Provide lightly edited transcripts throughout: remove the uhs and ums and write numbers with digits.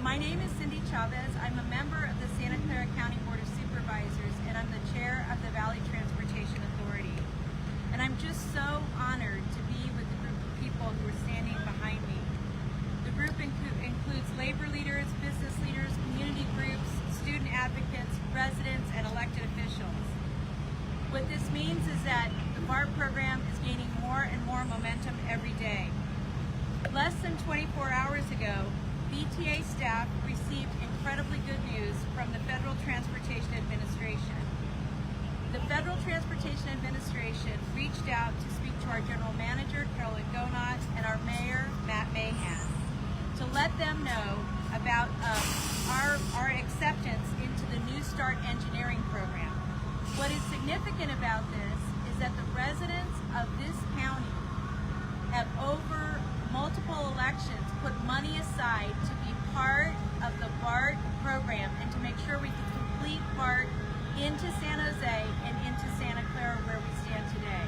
my name is Chavez. I'm a member of the Santa Clara County Board of Supervisors, and I'm the chair of the Valley Transportation Authority. And I'm just so honored to be with the group of people who are standing behind me. The group includes labor leaders, business leaders, community groups, student advocates, residents, and elected officials. What this means is that the BART program is gaining more and more momentum every day. Less than 24 hours ago, VTA staff received incredibly good news from the Federal Transportation Administration. The Federal Transportation Administration reached out to speak to our General Manager, Carolyn Gonot, and our Mayor, Mahan, to let them know about our acceptance into the New Start Engineering Program. What is significant about this is that the residents of this county have over multiple elections put money aside to be part of the BART program and to make sure we can complete BART into San Jose and into Santa Clara where we stand today.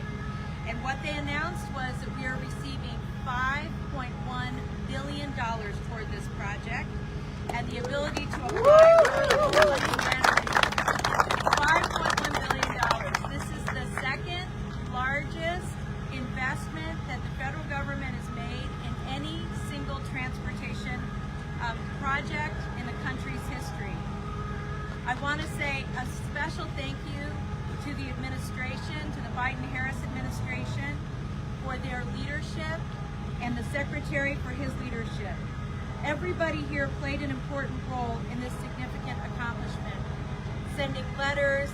And what they announced was that we are receiving $5.1 billion toward this project and the ability to apply for $5.1 billion. This is the second largest investment that the federal government has made in any single transportation project in the country's history. I want to say a special thank you to the administration, to the Biden-Harris administration for their leadership and the Secretary for his leadership. Everybody here played an important role in this significant accomplishment, sending letters,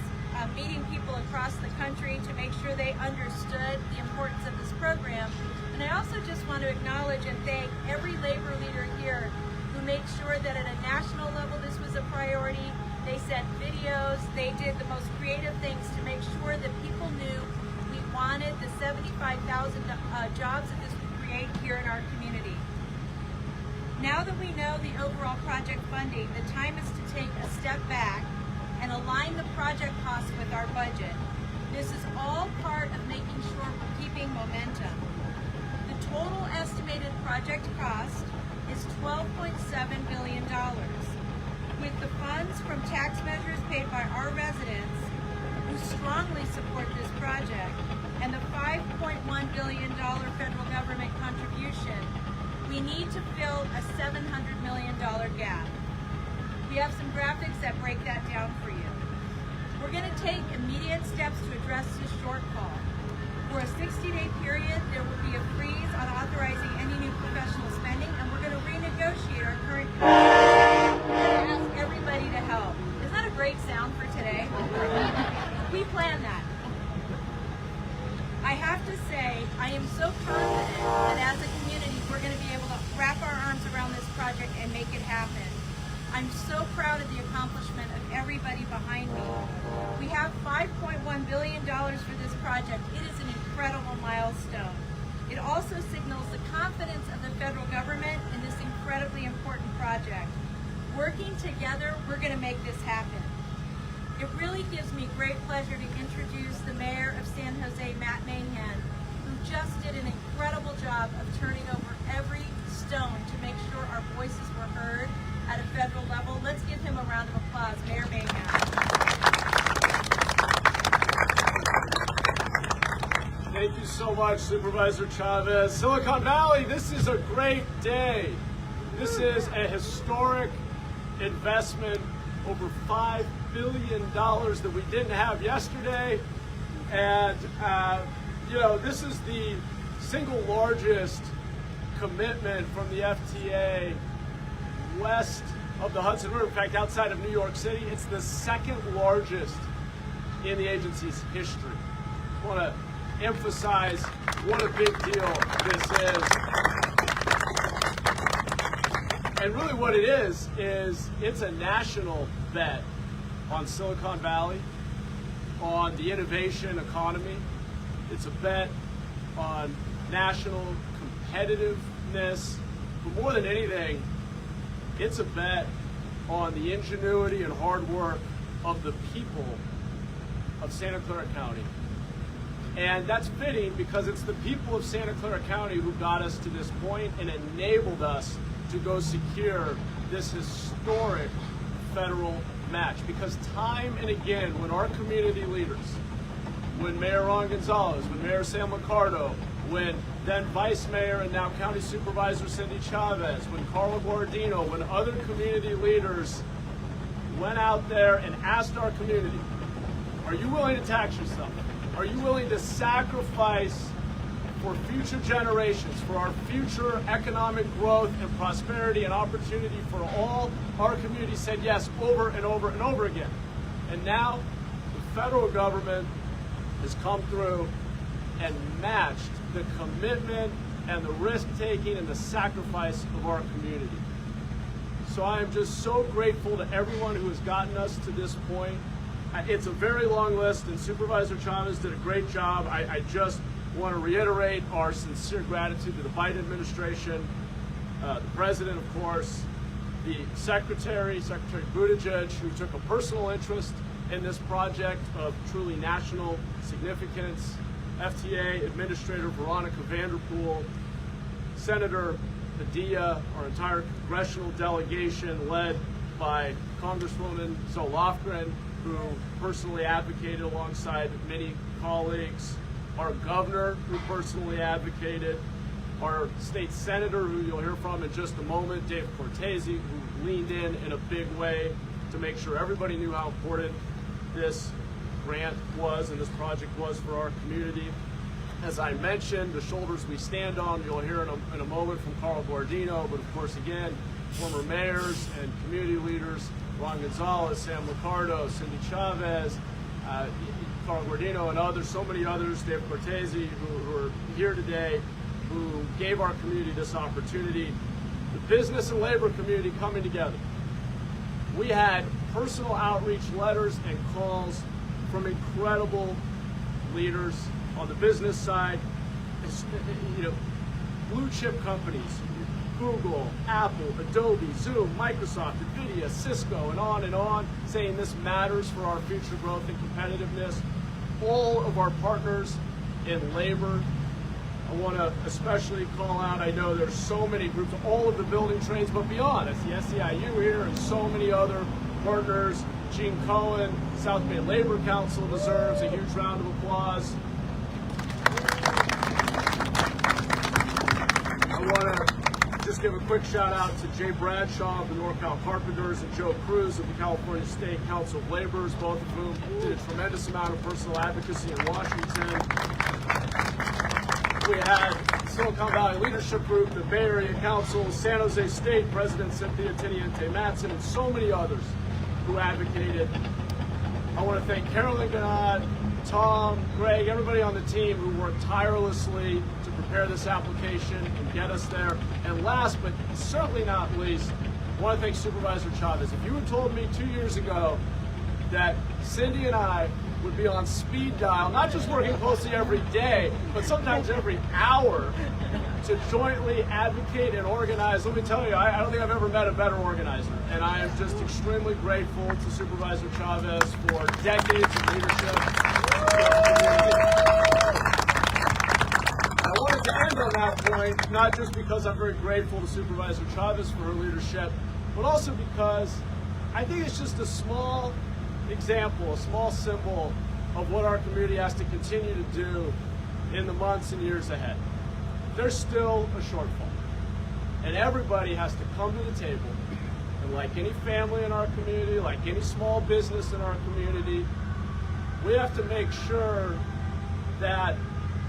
meeting people across the country to make sure they understood the importance of this program. And I also just want to acknowledge and thank every labor leader here who made sure that at a national level this was a priority. They sent videos, they did the most creative things to make sure that people knew we wanted the 75,000 jobs that this would create here in our community. Now that we know the overall project funding, the time is to take a step back and align the project costs with our budget. This is all part of making sure we're keeping momentum. The total estimated project cost is $12.7 billion. With the funds from tax measures paid by our residents who strongly support this project and the $5.1 billion federal government contribution, we need to fill a $700 million gap. We have some graphics that break that down for you. We're going to take immediate steps to address this shortfall. For a 60-day period, there will be a freeze on authorizing any new professional spending, and we're going to renegotiate our current contract. We're going to ask everybody to help. Isn't that a great sound for today? We planned that. I have to say, I am so confident that as a community, we're going to be able to wrap our arms around this project and make it happen. I'm so proud of the accomplishment of everybody behind me. We have $5.1 billion for this project. It is an incredible milestone. It also signals the confidence of the federal government in this incredibly important project. Working together, we're going to make this happen. It really gives me great pleasure to introduce the Mayor of San Jose, Mahan, who just did an incredible job of turning over every stone to make sure our voices were heard at a federal level. Let's give him a round of applause, Mayor Mahan. Thank you so much, Supervisor Chavez. Silicon Valley, this is a great day. This is a historic investment, over $5 billion that we didn't have yesterday. And, this is the single largest commitment from the FTA west of the Hudson River. In fact, outside of New York City, it's the second largest in the agency's history. I want to emphasize what a big deal this is. And really what it is it's a national bet on Silicon Valley, on the innovation economy. It's a bet on national competitiveness. But more than anything, it's a bet on the ingenuity and hard work of the people of Santa Clara County. And that's fitting because it's the people of Santa Clara County who got us to this point and enabled us to go secure this historic federal match. Because time and again, when our community leaders, when Mayor Ron Gonzalez, when Mayor Sam Liccardo, when then Vice Mayor and now County Supervisor Cindy Chavez, when Carla Guardino, when other community leaders went out there and asked our community, are you willing to tax yourself? Are you willing to sacrifice for future generations, for our future economic growth and prosperity and opportunity for all? Our community said yes over and over and over again. And now the federal government has come through and matched the commitment and the risk-taking and the sacrifice of our community. So I am just so grateful to everyone who has gotten us to this point. It's a very long list, and Supervisor Chavez did a great job. I just want to reiterate our sincere gratitude to the Biden administration, the President, of course, the Secretary Buttigieg, who took a personal interest in this project of truly national significance, FTA Administrator Veronica Vanderpool, Senator Diya, our entire congressional delegation led by Congresswoman Zoe Lofgren, who personally advocated alongside many colleagues, our governor, who personally advocated, our state senator, who you'll hear from in just a moment, Dave Cortese, who leaned in a big way to make sure everybody knew how important this grant was and this project was for our community. As I mentioned, the shoulders we stand on, you'll hear in a moment from Carla Guardino, but of course, again, former mayors and community leaders, Ron Gonzalez, Sam Liccardo, Cindy Chavez, Carla Guardino, and others, so many others, Dave Cortese, who are here today, who gave our community this opportunity. The business and labor community coming together. We had personal outreach letters and calls from incredible leaders on the business side, blue chip companies, Google, Apple, Adobe, Zoom, Microsoft, NVIDIA, Cisco, and on, saying this matters for our future growth and competitiveness. All of our partners in labor, I want to especially call out, I know there's so many groups, all of the building trades, but beyond. That's the SEIU here and so many other partners. Gene Cohen, South Bay Labor Council deserves a huge round of applause. I want to just give a quick shout out to Jay Bradshaw of the NorCal Carpenters and Joe Cruz of the California State Council of Laborers, both of whom did a tremendous amount of personal advocacy in Washington. We had Silicon Valley Leadership Group, the Bay Area Council, San Jose State President Cynthia Tiniente Matson, and so many others who advocated. I want to thank Carolyn Gannad, Tom, Greg, everybody on the team who worked tirelessly to prepare this application and get us there. And last but certainly not least, I want to thank Supervisor Chavez. If you had told me 2 years ago that Cindy and I would be on speed dial, not just working closely every day, but sometimes every hour to jointly advocate and organize. Let me tell you, I don't think I've ever met a better organizer. And I am just extremely grateful to Supervisor Chavez for decades of leadership. I wanted to end on that point, not just because I'm very grateful to Supervisor Chavez for her leadership, but also because I think it's just a small example, a small symbol of what our community has to continue to do in the months and years ahead. There's still a shortfall, and everybody has to come to the table, and like any family in our community, like any small business in our community, we have to make sure that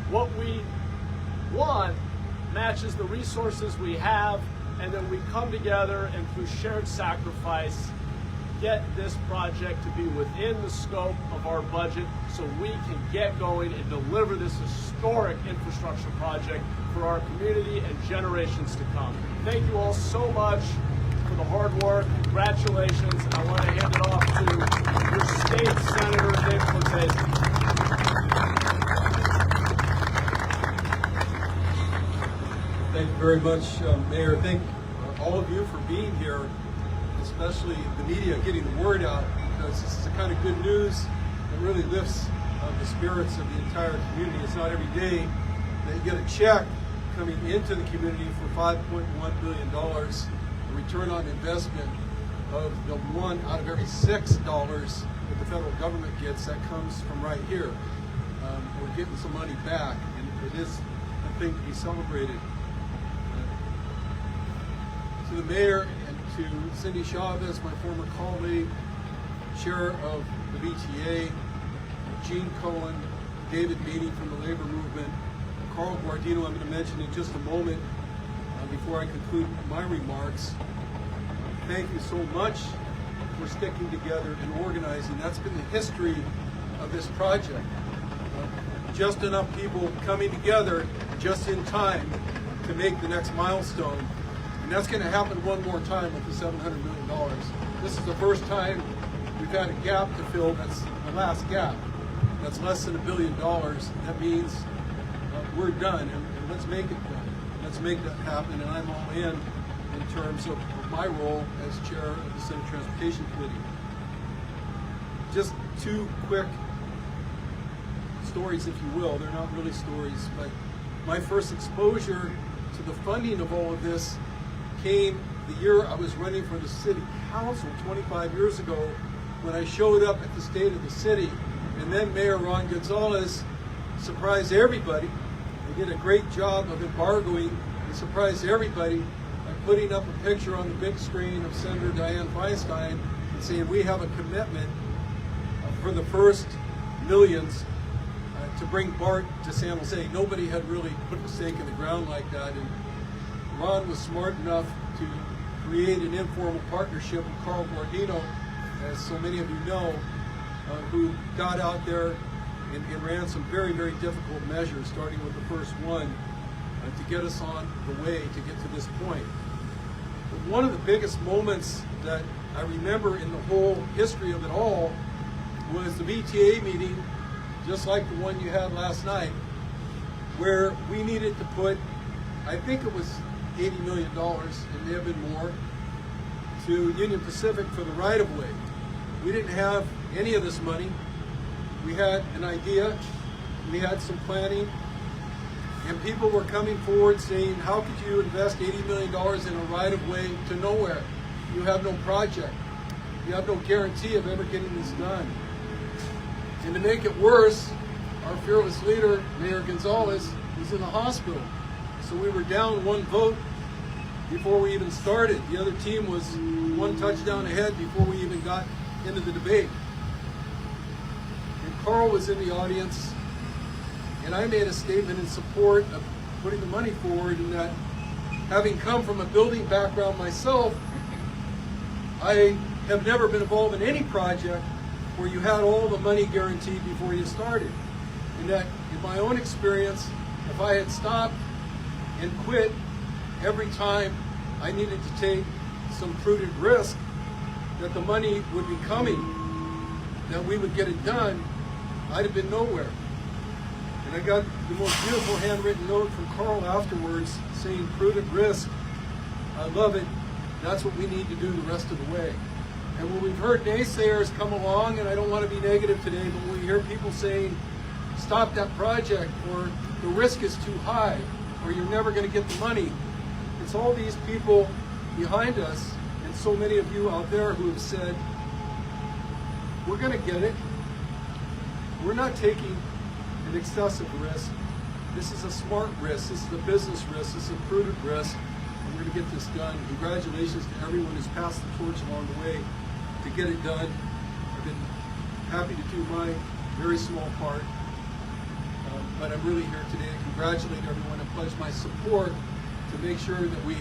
what we want matches the resources we have, and then we come together and through shared sacrifice get this project to be within the scope of our budget so we can get going and deliver this historic infrastructure project for our community and generations to come. Thank you all so much for the hard work. Congratulations. And I want to hand it off to your state senator, Dave Cortese. Thank you very much, Mayor. Thank all of you for being here, especially the media, getting the word out, because this is the kind of good news that really lifts the spirits of the entire community. It's not every day that you get a check coming into the community for $5.1 billion, a return on investment of the one out of every $6 that the federal government gets that comes from right here. We're getting some money back, and it is a thing to be celebrated. To the mayor and to Cindy Chavez, my former colleague, chair of the VTA, Gene Cohen, David Meany from the labor movement, Carl Guardino, I'm going to mention in just a moment before I conclude my remarks. Thank you so much for sticking together and organizing. That's been the history of this project. Just enough people coming together just in time to make the next milestone. And that's going to happen one more time with the $700 million. This is the first time we've had a gap to fill. That's the last gap. That's less than $1 billion. That means we're done, and let's make it done. Let's make that happen, and I'm all in terms of my role as chair of the Senate Transportation Committee. Just two quick stories, if you will. They're not really stories, but my first exposure to the funding of all of this came the year I was running for the city council 25 years ago, when I showed up at the State of the City, and then Mayor Ron Gonzalez surprised everybody. They did a great job of embargoing and surprised everybody by putting up a picture on the big screen of Senator Dianne Feinstein and saying we have a commitment for the first millions to bring BART to San Jose. Nobody had really put a stake in the ground like that, and Ron was smart enough to create an informal partnership with Carl Guardino, as so many of you know, who got out there and ran some very, very difficult measures, starting with the first one, to get us on the way to get to this point. But one of the biggest moments that I remember in the whole history of it all was the VTA meeting, just like the one you had last night, where we needed to put, I think it was $80 million, it may have been more, to Union Pacific for the right-of-way. We didn't have any of this money. We had an idea, we had some planning, and people were coming forward saying, how could you invest $80 million in a right-of-way to nowhere? You have no project. You have no guarantee of ever getting this done. And to make it worse, our fearless leader, Mayor Gonzalez, was in the hospital. So we were down one vote before we even started. The other team was one touchdown ahead before we even got into the debate. And Carl was in the audience, and I made a statement in support of putting the money forward, and that having come from a building background myself, I have never been involved in any project where you had all the money guaranteed before you started. And that in my own experience, if I had stopped and quit every time I needed to take some prudent risk, that the money would be coming, that we would get it done, I'd have been nowhere. And I got the most beautiful handwritten note from Carl afterwards saying, prudent risk, I love it, that's what we need to do the rest of the way. And when we've heard naysayers come along, and I don't want to be negative today, but when we hear people saying, stop that project, or the risk is too high, or you're never going to get the money, it's all these people behind us, and so many of you out there who have said, we're going to get it. We're not taking an excessive risk. This is a smart risk. This is a business risk. This is a prudent risk. And we're going to get this done. Congratulations to everyone who's passed the torch along the way to get it done. I've been happy to do my very small part. But I'm really here today to congratulate everyone and pledge my support to make sure that we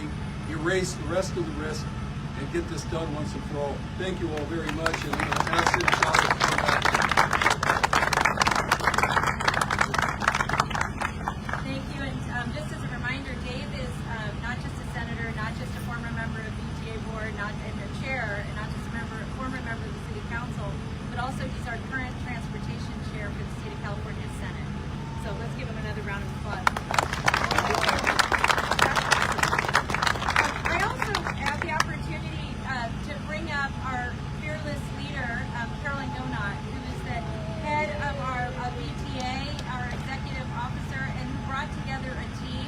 erase the rest of the risk and get this done once and for all. Thank you all very much, and ask City Chavez to come back. Thank you, and just as a reminder, Dave is not just a senator, not just a former member of the VTA board, not and a chair, and not just a former member of the City Council, but also he's our current transportation chair for the State of California Senate. So let's give him another round of applause. I also have the opportunity to bring up our fearless leader, Caroline Donat, who is the head of our VTA, our executive officer, and who brought together a team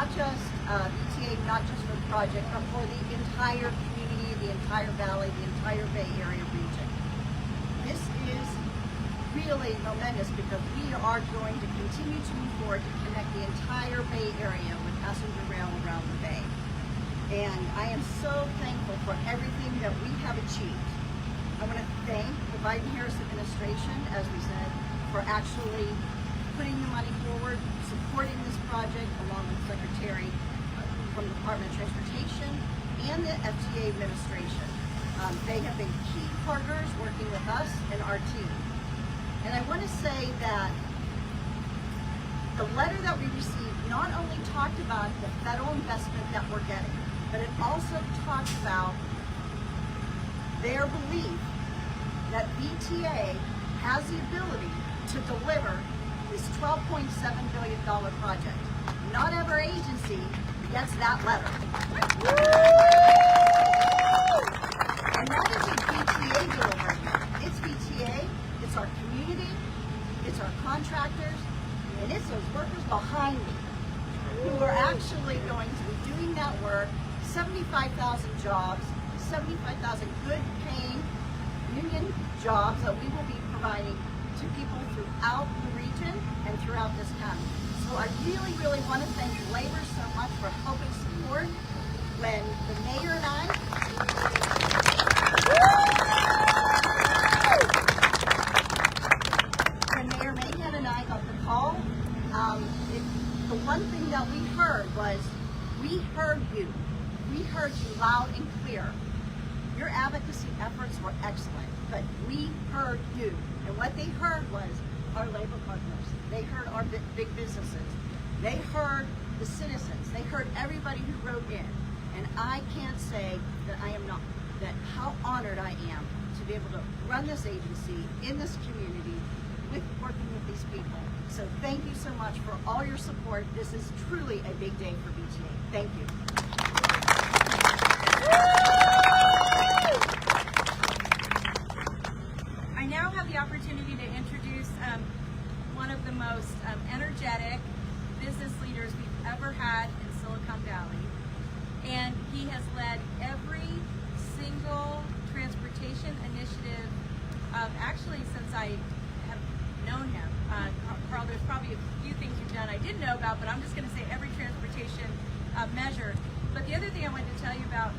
not just VTA, not just for the project, but for the entire community, the entire valley, the entire Bay Area region. This is really momentous because we are going to continue to move forward to connect the entire Bay Area with passenger rail around the Bay. And I am so thankful for everything that we have achieved. I want to thank the Biden-Harris administration, as we said, for actually putting the money forward, supporting this project along with Secretary from the Department of Transportation and the FTA administration. They have been key partners working with us and our team. And I want to say that the letter that we received not only talked about the federal investment that we're getting, but it also talks about their belief that VTA has the ability to deliver this $12.7 billion project. Not every agency gets that letter. And that isn't VTA delivering it. It's VTA, it's our community, it's our contractors, and it's those workers behind me who are actually going to be doing that work. 75,000 jobs, 75,000 good paying union jobs that we will be providing to people throughout the region and throughout this county. So I really, really want to thank Labor so much for helping support when the mayor and I Mahan and I got the call. The one thing that we heard was, we heard you. We heard you loud and clear. Your advocacy efforts were excellent, but we heard you. And what they heard was our labor partners. They heard our big businesses. They heard the citizens. They heard everybody who wrote in. And I can't say that how honored I am to be able to run this agency in this community with working with these people. So thank you so much for all your support. This is truly a big day for VTA. Thank you. I now have the opportunity to introduce one of the most energetic business leaders we've ever had in Silicon Valley. And he has led every single transportation initiative, actually since I have known him. Carl, there's probably a few things you've done I didn't know about, but I'm just going to say every transportation measure. But the other thing I wanted to tell you about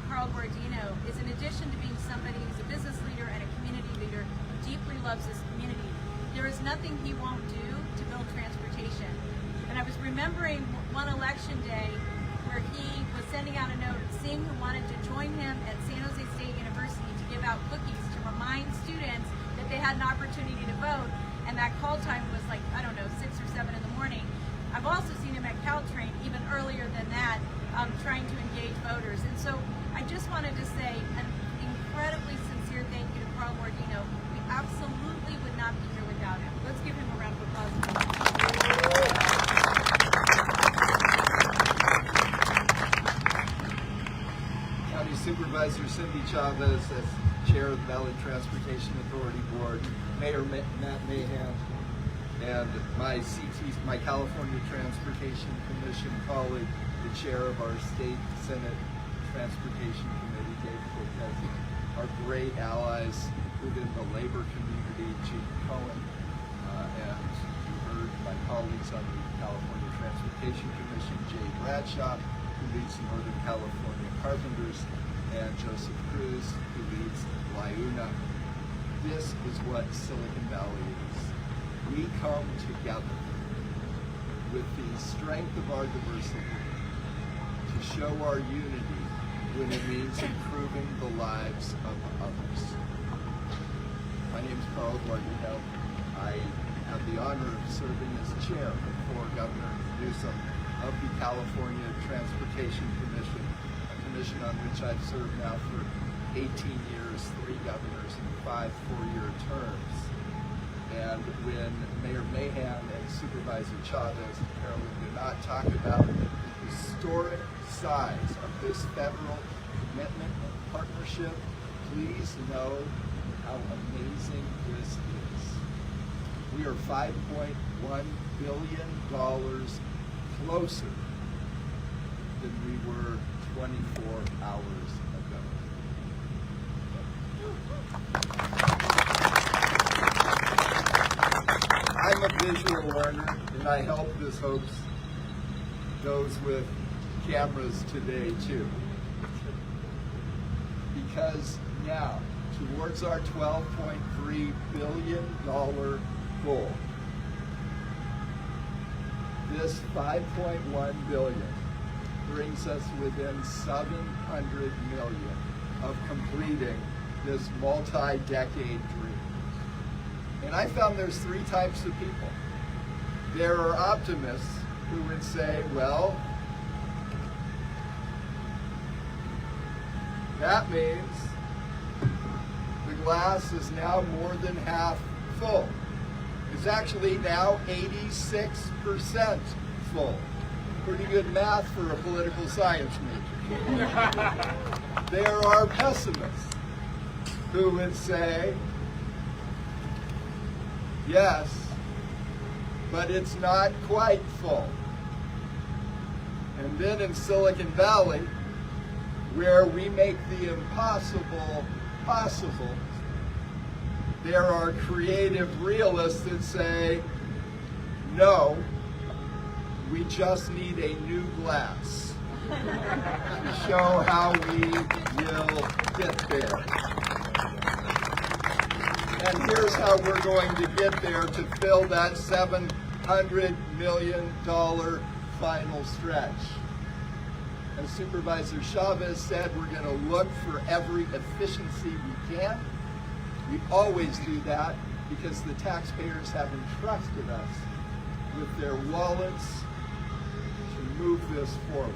Carl Guardino is, in addition to being somebody who's a business leader and a community leader who deeply loves his community, there is nothing he won't do to build transportation. And I was remembering one election day where he was sending out a note seeing who wanted to join him at San Jose State University to give out cookies to remind students that they had an opportunity to vote. And that call time was like, I don't know, 6 or 7 in the morning. I've also seen him at Caltrain even earlier than that, trying to engage voters. And so I just wanted to say an incredibly sincere thank you to Carl Guardino. We absolutely would not be here without him. Let's give him a round of applause. County Supervisor Cindy Chavez as Chair of the Valley Transportation Authority Board, Mayor Matt Mahan, and my California Transportation Commission colleague, the Chair of our State Senate Transportation Committee, Dave Cortese, our great allies within the labor community, Chief Cohen, and you heard my colleagues on the California Transportation Commission, Jay Bradshaw, who leads Northern California Carpenters, and Joseph Cruz, who leads LIUNA. This is what Silicon Valley is. We come together with the strength of our diversity to show our unity when it means improving the lives of others. My name is Carl Guardino. I have the honor of serving as chair before Governor Newsom of the California Transportation Commission, a commission on which I've served now for 18 years, 3 governors, and 5 4-year terms. And when Mayor Mahan and Supervisor Chavez and Carolyn do not talk about the historic size of this federal commitment and partnership, please know how amazing this is. We are $5.1 billion closer than we were 24 hours ago. I'm a visual learner, and I help this hoax those with cameras today too. Because now, towards our $12.3 billion goal, this $5.1 billion brings us within $700 million of completing this multi-decade dream. And I found there's three types of people. There are optimists who would say, well, that means the glass is now more than half full. It's actually now 86% full. Pretty good math for a political science major. There are pessimists who would say, yes, but it's not quite full. And then in Silicon Valley, where we make the impossible possible, there are creative realists that say, no, we just need a new glass to show how we will get there. And here's how we're going to get there to fill that $700 million final stretch. As Supervisor Chavez said, we're going to look for every efficiency we can. We always do that because the taxpayers have entrusted us with their wallets to move this forward.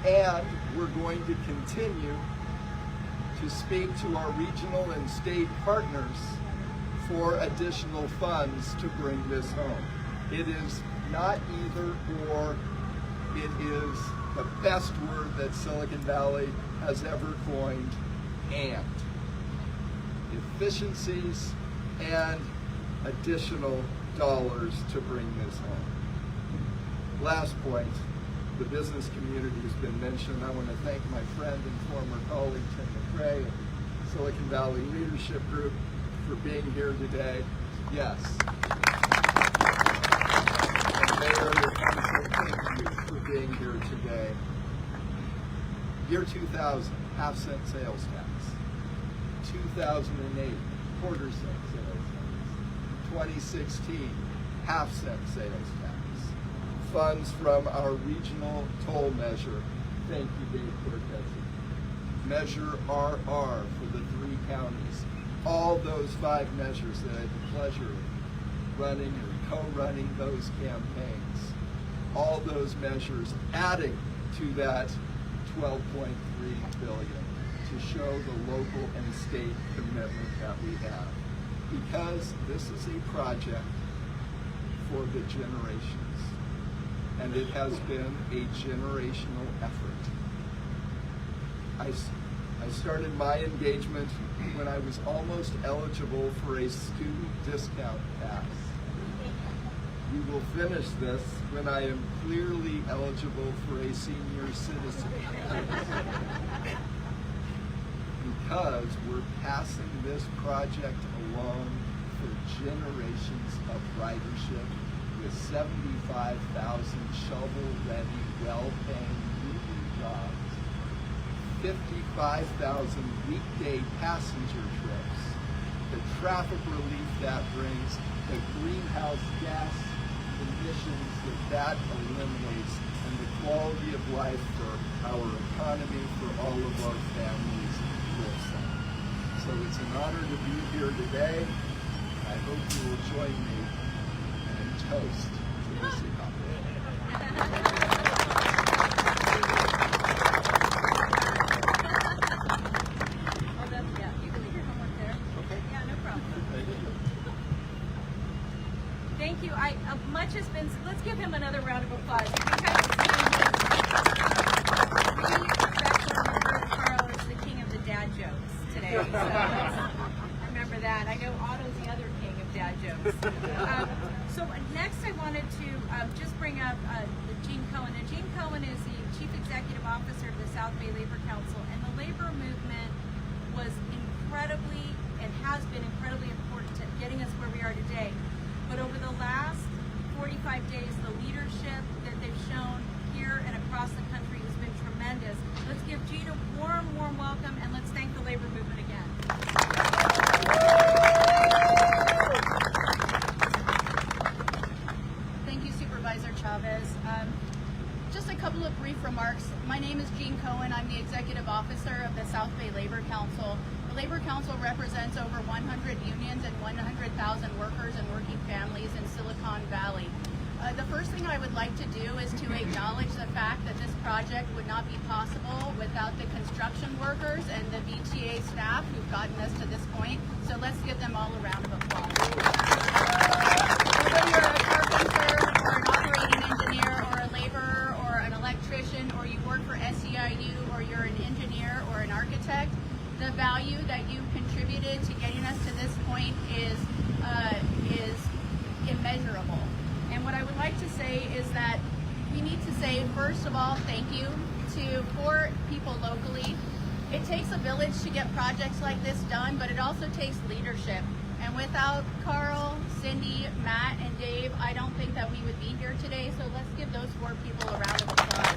And we're going to continue to speak to our regional and state partners for additional funds to bring this home. It is not either or, it is the best word that Silicon Valley has ever coined, and. Efficiencies and additional dollars to bring this home. Last point, the business community has been mentioned. I want to thank my friend and former colleague Tim McRae of the Silicon Valley Leadership Group for being here today. Yes. And Mayor, thank you for being here today. Year 2000, half-cent sales tax. 2008, quarter-cent sales tax. 2016, half-cent sales tax. Funds from our regional toll measure. Thank you, Dave Cortese. Measure RR for the 3 counties. All those 5 measures that I had the pleasure of running or co-running those campaigns. All those measures adding to that $12.3 billion to show the local and state commitment that we have. Because this is a project for the generations. And it has been a generational effort. I started my engagement when I was almost eligible for a student discount pass. We will finish this when I am clearly eligible for a senior citizen pass. Because we're passing this project along for generations of ridership with 75,000 shovel-ready, well-paying union jobs, 55,000 weekday passenger trips, the traffic relief that brings, the greenhouse gas emissions that eliminates, and the quality of life for our economy, for all of our families lives on. So it's an honor to be here today. I hope you will join me in toast to this accomplishment. Thank you. Much has been. Let's give him another round of applause. Carl is the king of the dad jokes today. So remember that. I know Otto's the other king of dad jokes. So next, I wanted to have Gene Cohen, and Gene Cohen is the Chief Executive Officer of the South Bay Labor Council, and the labor movement was incredibly, and has been incredibly important to getting us where we are today. But over the last 45 days, the leadership that they've shown here and across the country has been tremendous. Let's give Gene a warm, warm welcome, and let's thank the labor movement again. Thank you, Supervisor Chavez. Just a couple of brief remarks. My name is Gene Cohen. I'm the Executive Officer of the South Bay Labor Council. The Labor Council represents over 100 unions and 100,000 workers and working families in Silicon Valley. The first thing I would like to do is to acknowledge the fact that this project would not be possible without the construction workers and the VTA staff who've gotten us to this point. So let's give them all a round of applause. Whether you're a carpenter or an operating engineer or a laborer or an electrician, or you work for SEIU, or you're an engineer or an architect, the value that you contributed to getting us to this point is immeasurable. And what I would like to say is that we need to say, first of all, thank you to 4 people locally. It takes a village to get projects like this done, but it also takes leadership. And without Carl, Cindy, Matt, and Dave, I don't think that we would be here today. So let's give those 4 people a round of applause.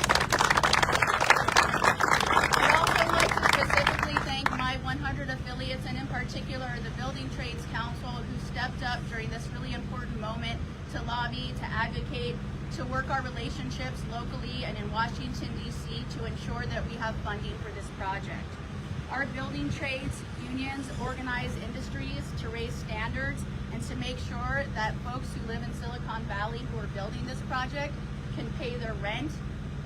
I'd also like to specifically thank my 100 affiliates, and in particular the Building Trades Council, who stepped up during this really important moment to lobby, to advocate, to work our relationships locally and in Washington, D.C. to ensure that we have funding for this project. Our building trades unions organize industries to raise standards and to make sure that folks who live in Silicon Valley who are building this project can pay their rent,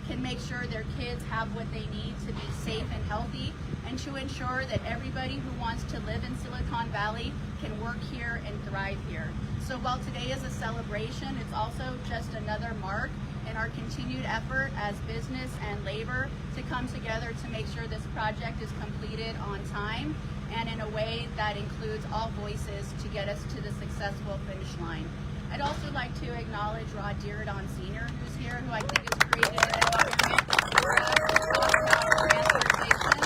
can make sure their kids have what they need to be safe and healthy, and to ensure that everybody who wants to live in Silicon Valley can work here and thrive here. So while today is a celebration, it's also just another mark in our continued effort as business and labor to come together to make sure this project is completed on time and in a way that includes all voices to get us to the successful finish line. I'd also like to acknowledge Rod Dierdon Sr., who's here, who I think has created an environment for us to talk about transportation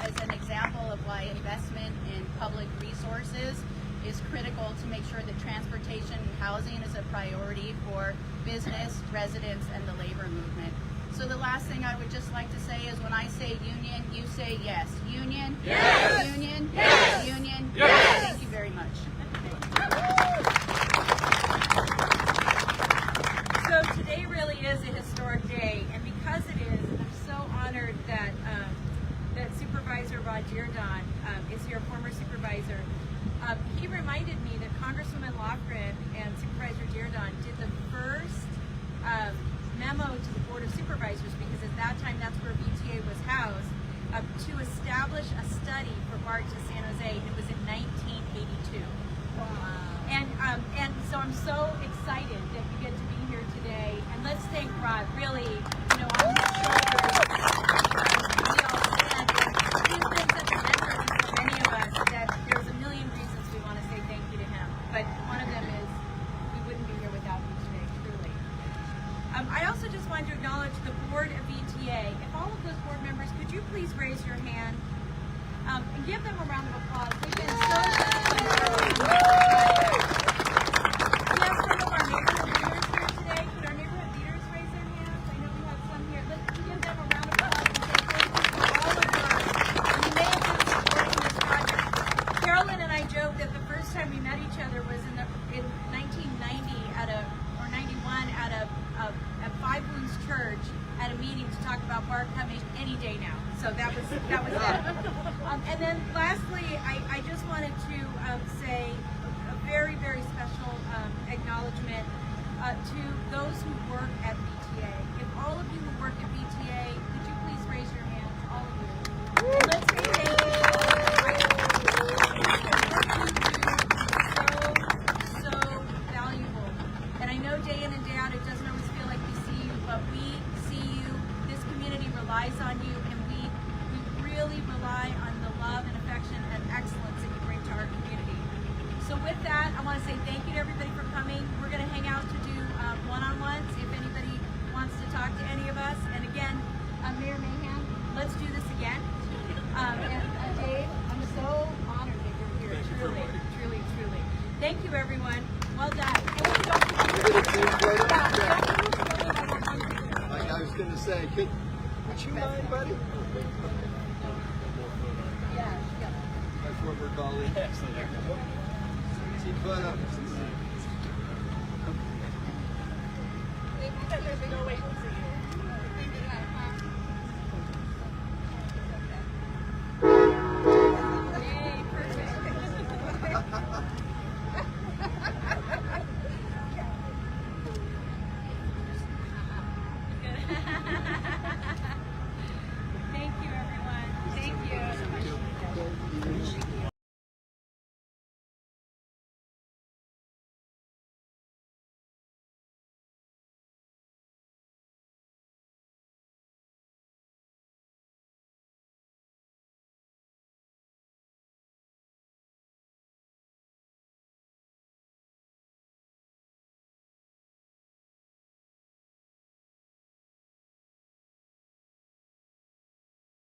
as an example of why investment in public resources is critical to make sure that transportation and housing is a priority for business, residents, and the labor movement. So the last thing I would just like to say is when I say union, you say yes. Union? Yes! Union? Yes! Union? Yes! Thank you very much. So today really is a historic day, and because it is, I'm so honored that that Supervisor Rod Dierdon is here, former supervisor. He reminded me that Congresswoman Loughran and Supervisor Dierdon did the first memo to the Board of Supervisors, because at that time that's where VTA was housed, to establish a study for BART to San Jose, and it was in 1982. Wow. And so I'm so excited that you get to be here today, and let's thank Rod. Really, you know, on his shoulders, we all stand. He's been such a mentor for many of us that there's a million reasons we want to say thank you to him, but one of them is we wouldn't be here without you today, truly. I also just wanted to acknowledge the board of VTA. If all of those board members, could you please raise your hand and give them a round of applause. They've been so We have some of our neighborhood leaders here today. Could our neighborhood leaders raise their hands? I know we have some here. Let's give them a round of applause and say thank you for all of you may have been supporting this project. Carolyn and I joked that the first time we met each other was in 1990 or 91 at Five Wounds Church at a meeting to talk about BART coming any day now. So that was that. And then lastly, I just wanted to say a very, very special acknowledgement to those who work at VTA. If all of you who work at VTA, could you please raise your hands, all of you. And let's say thank you. So valuable. And I know day in and day out it doesn't always feel like we see you, but we see you. This community relies on you, and we really rely on the love and affection and excellence that you bring to our community. So with that, I want to say thank you to everybody for coming. We're going to hang out to do one-on-one say, would you mind, buddy? Yeah, yeah. My former colleague. Keep fun up. No, wait.